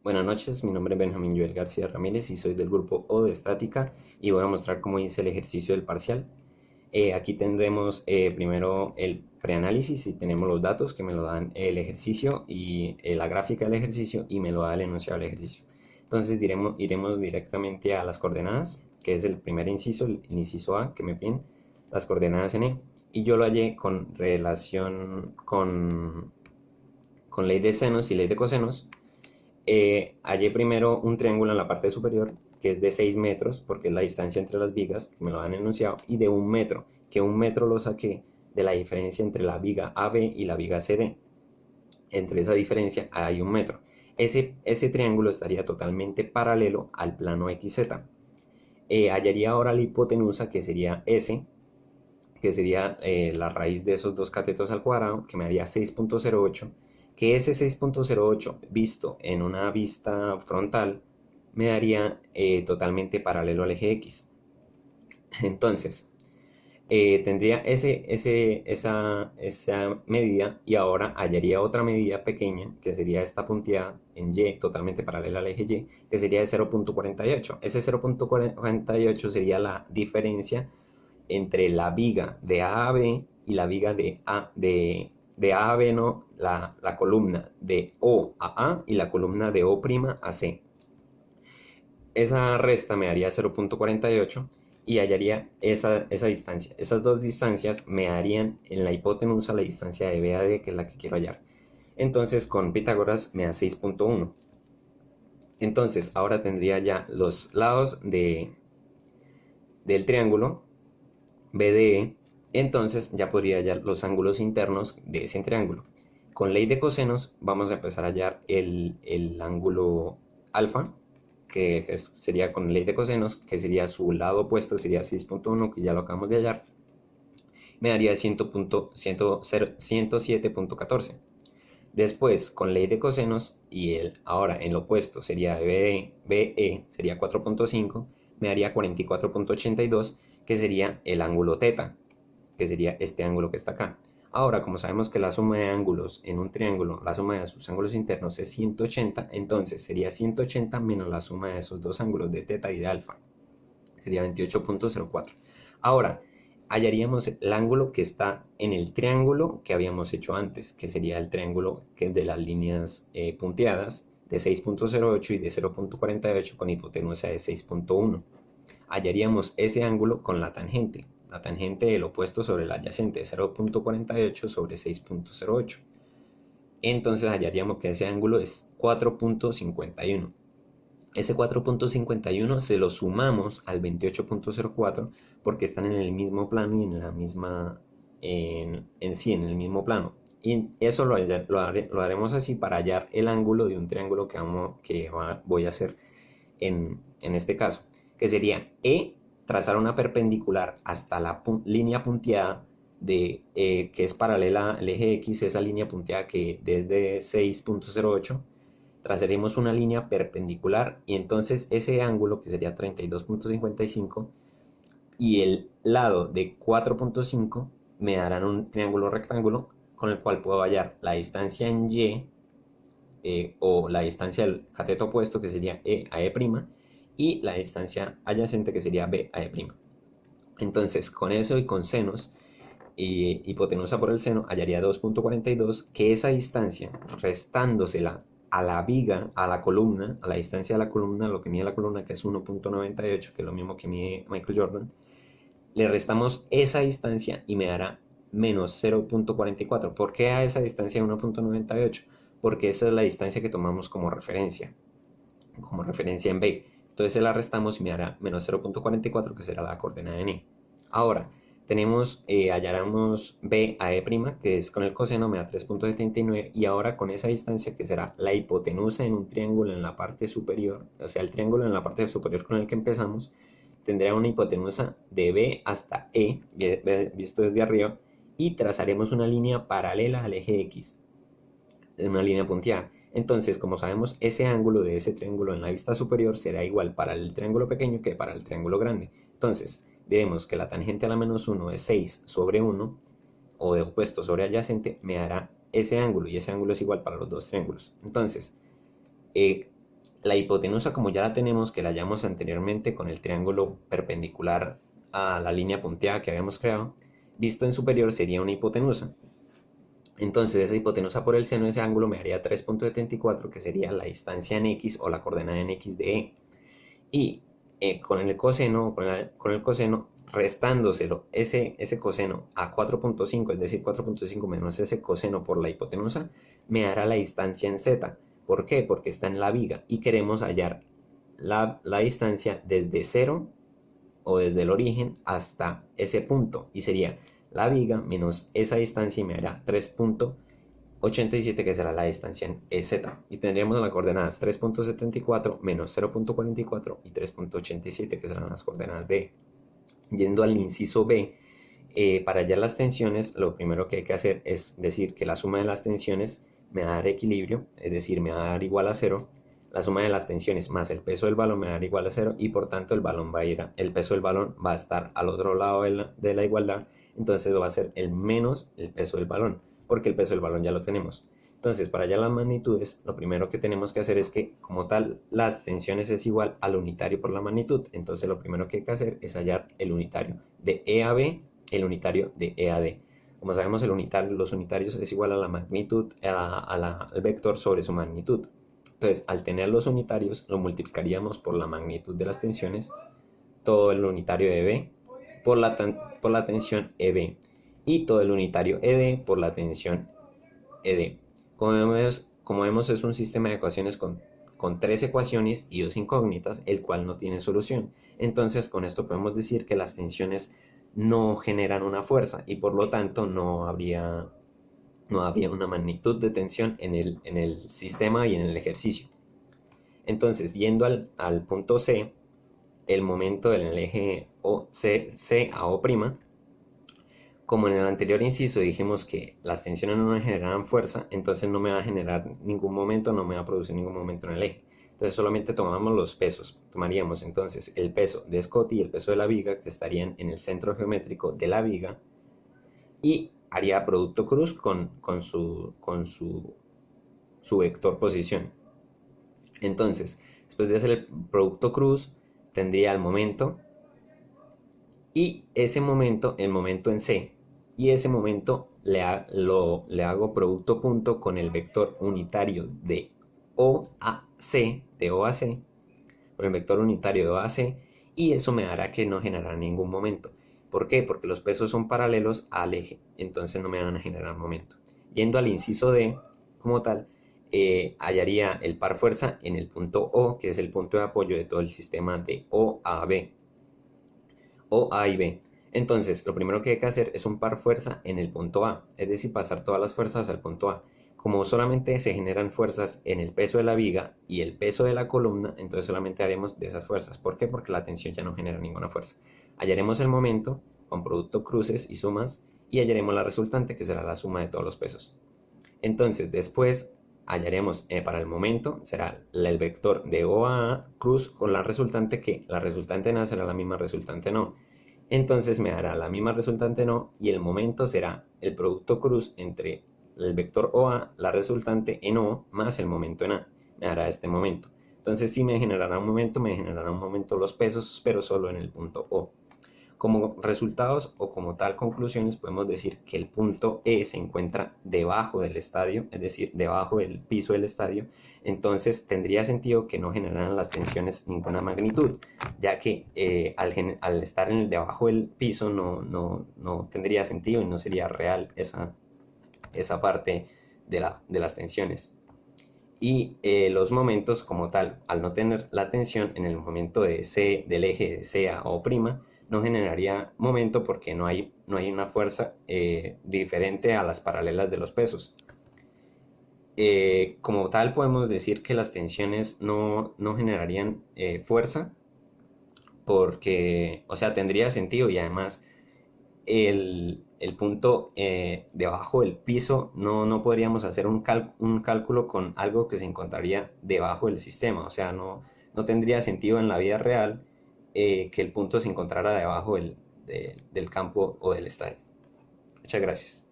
Buenas noches, mi nombre es Benjamín Joel García Ramírez y soy del grupo O de Estática y voy a mostrar cómo hice el ejercicio del parcial. Aquí tendremos primero el preanálisis y tenemos los datos que me lo dan el ejercicio y la gráfica del ejercicio y me lo da el enunciado del ejercicio. Entonces iremos directamente a las coordenadas, que es el primer inciso, el inciso A, que me piden las coordenadas en E. Y yo lo hallé con relación con ley de senos y ley de cosenos. Hallé primero un triángulo en la parte superior que es de 6 metros, porque es la distancia entre las vigas, que me lo han enunciado, y de 1 metro, que 1 metro lo saqué de la diferencia entre la viga AB y la viga CD. Entre esa diferencia hay 1 metro. Ese triángulo estaría totalmente paralelo al plano XZ. Hallaría ahora la hipotenusa, que sería S, que sería la raíz de esos dos catetos al cuadrado, que me daría 6.08, que ese 6.08 visto en una vista frontal me daría totalmente paralelo al eje X. Entonces, tendría esa medida y ahora hallaría otra medida pequeña, que sería esta punteada en Y, totalmente paralela al eje Y, que sería de 0.48. Ese 0.48 sería la diferencia entre la viga de A a B y la viga de A a B, no, la columna de O a A y la columna de O' a C. Esa resta me daría 0.48 y hallaría esa distancia. Esas dos distancias me darían en la hipotenusa la distancia de B a D, que es la que quiero hallar. Entonces con Pitágoras me da 6.1. Entonces ahora tendría ya los lados del triángulo BDE, entonces ya podría hallar los ángulos internos de ese triángulo. Con ley de cosenos vamos a empezar a hallar el ángulo alfa, sería con ley de cosenos, que sería su lado opuesto, sería 6.1, que ya lo acabamos de hallar, me daría 107.14. Después, con ley de cosenos, y ahora en lo opuesto sería BE, sería 4.5, me daría 44.82, que sería el ángulo teta, que sería este ángulo que está acá. Ahora, como sabemos que la suma de ángulos en un triángulo, la suma de sus ángulos internos es 180, entonces sería 180 menos la suma de esos dos ángulos de teta y de alfa. Sería 28.04. Ahora, hallaríamos el ángulo que está en el triángulo que habíamos hecho antes, que sería el triángulo que es de las líneas punteadas de 6.08 y de 0.48 con hipotenusa de 6.1. Hallaríamos ese ángulo con la tangente del opuesto sobre el adyacente, 0.48 sobre 6.08. Entonces hallaríamos que ese ángulo es 4.51. Ese 4.51 se lo sumamos al 28.04 porque están en el mismo plano y en la misma, sí, en el mismo plano. Y eso lo haremos así para hallar el ángulo de un triángulo voy a hacer en este caso, que sería E, trazar una perpendicular hasta la línea punteada que es paralela al eje X, esa línea punteada que desde 6.08 trazaremos una línea perpendicular y entonces ese ángulo que sería 32.55 y el lado de 4.5 me darán un triángulo rectángulo con el cual puedo hallar la distancia en Y o la distancia del cateto opuesto que sería E a E' y la distancia adyacente que sería B a E'. Entonces con eso y con senos y hipotenusa por el seno hallaría 2.42, que esa distancia restándosela a la viga, a la columna, a la distancia de la columna, lo que mide la columna, que es 1.98, que es lo mismo que mide Michael Jordan, le restamos esa distancia y me dará menos 0.44. ¿Por qué a esa distancia de 1.98? Porque esa es la distancia que tomamos como referencia en B. Entonces se la restamos y me dará menos 0.44, que será la coordenada en E. Ahora, hallaremos B a E', que es con el coseno, me da 3.79, y ahora con esa distancia, que será la hipotenusa en un triángulo en la parte superior, o sea, el triángulo en la parte superior con el que empezamos, tendrá una hipotenusa de B hasta E, visto desde arriba, y trazaremos una línea paralela al eje X, una línea punteada. Entonces, como sabemos, ese ángulo de ese triángulo en la vista superior será igual para el triángulo pequeño que para el triángulo grande. Entonces, diremos que la tangente a la menos 1 es 6 sobre 1, o de opuesto sobre adyacente, me dará ese ángulo, y ese ángulo es igual para los dos triángulos. Entonces, La hipotenusa, como ya la tenemos, que la hallamos anteriormente con el triángulo perpendicular a la línea punteada que habíamos creado, visto en superior sería una hipotenusa. Entonces esa hipotenusa por el seno de ese ángulo me daría 3.74, que sería la distancia en x o la coordenada en x de E. Y con el coseno, con el coseno, restándoselo ese coseno a 4.5, es decir, 4.5 menos ese coseno por la hipotenusa, me dará la distancia en z. ¿Por qué? Porque está en la viga y queremos hallar la distancia desde 0 o desde el origen hasta ese punto. Y sería la viga menos esa distancia y me dará 3.87, que será la distancia en EZ. Y tendríamos las coordenadas 3.74 menos 0.44 y 3.87, que serán las coordenadas de E. Yendo al inciso B, para hallar las tensiones, lo primero que hay que hacer es decir que la suma de las tensiones me va a dar equilibrio, es decir, me va a dar igual a 0. La suma de las tensiones más el peso del balón me va a dar igual a 0 y por tanto el peso del balón va a estar al otro lado de la igualdad, entonces va a ser el menos el peso del balón, porque el peso del balón ya lo tenemos. Entonces, para hallar las magnitudes, lo primero que tenemos que hacer es que, como tal, las tensiones es igual al unitario por la magnitud. Entonces, lo primero que hay que hacer es hallar el unitario de E a B, el unitario de E a D. Como sabemos, los unitarios es igual a la magnitud, al vector sobre su magnitud. Entonces, al tener los unitarios, lo multiplicaríamos por la magnitud de las tensiones, todo el unitario de B por la tensión EB y todo el unitario ED por la tensión ED. Como vemos, es un sistema de ecuaciones con 3 ecuaciones y 2 incógnitas, el cual no tiene solución. Entonces, con esto podemos decir que las tensiones no generan una fuerza y por lo tanto no habría una magnitud de tensión en el sistema y en el ejercicio. Entonces, yendo al punto C, el momento del eje C a O', como en el anterior inciso dijimos que las tensiones no me generan fuerza, entonces no me va a generar ningún momento, no me va a producir ningún momento en el eje. Entonces solamente tomamos los pesos. Tomaríamos entonces el peso de Scotty y el peso de la viga, que estarían en el centro geométrico de la viga, y haría producto cruz con su vector posición. Entonces, después de hacer el producto cruz, tendría el momento, y ese momento, el momento en C, y ese momento le hago producto punto con el vector unitario de O a C, con el vector unitario de O a C, y eso me dará que no generará ningún momento. ¿Por qué? Porque los pesos son paralelos al eje, entonces no me van a generar momento. Yendo al inciso D, como tal, hallaría el par fuerza en el punto O, que es el punto de apoyo de todo el sistema de O a B, o A y B. Entonces, lo primero que hay que hacer es un par fuerza en el punto A, es decir, pasar todas las fuerzas al punto A. Como solamente se generan fuerzas en el peso de la viga y el peso de la columna, entonces solamente haremos de esas fuerzas. ¿Por qué? Porque la tensión ya no genera ninguna fuerza. Hallaremos el momento con producto cruces y sumas y hallaremos la resultante, que será la suma de todos los pesos. Entonces, después hallaremos para el momento, será el vector de O a A cruz con la resultante, que la resultante no será la misma resultante no. Entonces me dará la misma resultante no, y el momento será el producto cruz entre el vector OA, la resultante en O, más el momento en A. Me dará este momento. Entonces sí me generará un momento los pesos, pero solo en el punto O. Como resultados o como tal conclusiones podemos decir que el punto E se encuentra debajo del estadio, es decir, debajo del piso del estadio. Entonces tendría sentido que no generaran las tensiones ninguna magnitud, ya que al estar debajo del piso no tendría sentido y no sería real esa parte de las tensiones. Y los momentos como tal, al no tener la tensión en el momento del eje de C a O', no generaría momento porque no hay una fuerza diferente a las paralelas de los pesos. Como tal podemos decir que las tensiones no generarían fuerza porque, o sea, tendría sentido, y además el punto debajo del piso no podríamos hacer un cálculo con algo que se encontraría debajo del sistema, o sea, no tendría sentido en la vida real que el punto se encontrara debajo del campo o del estadio. Muchas gracias.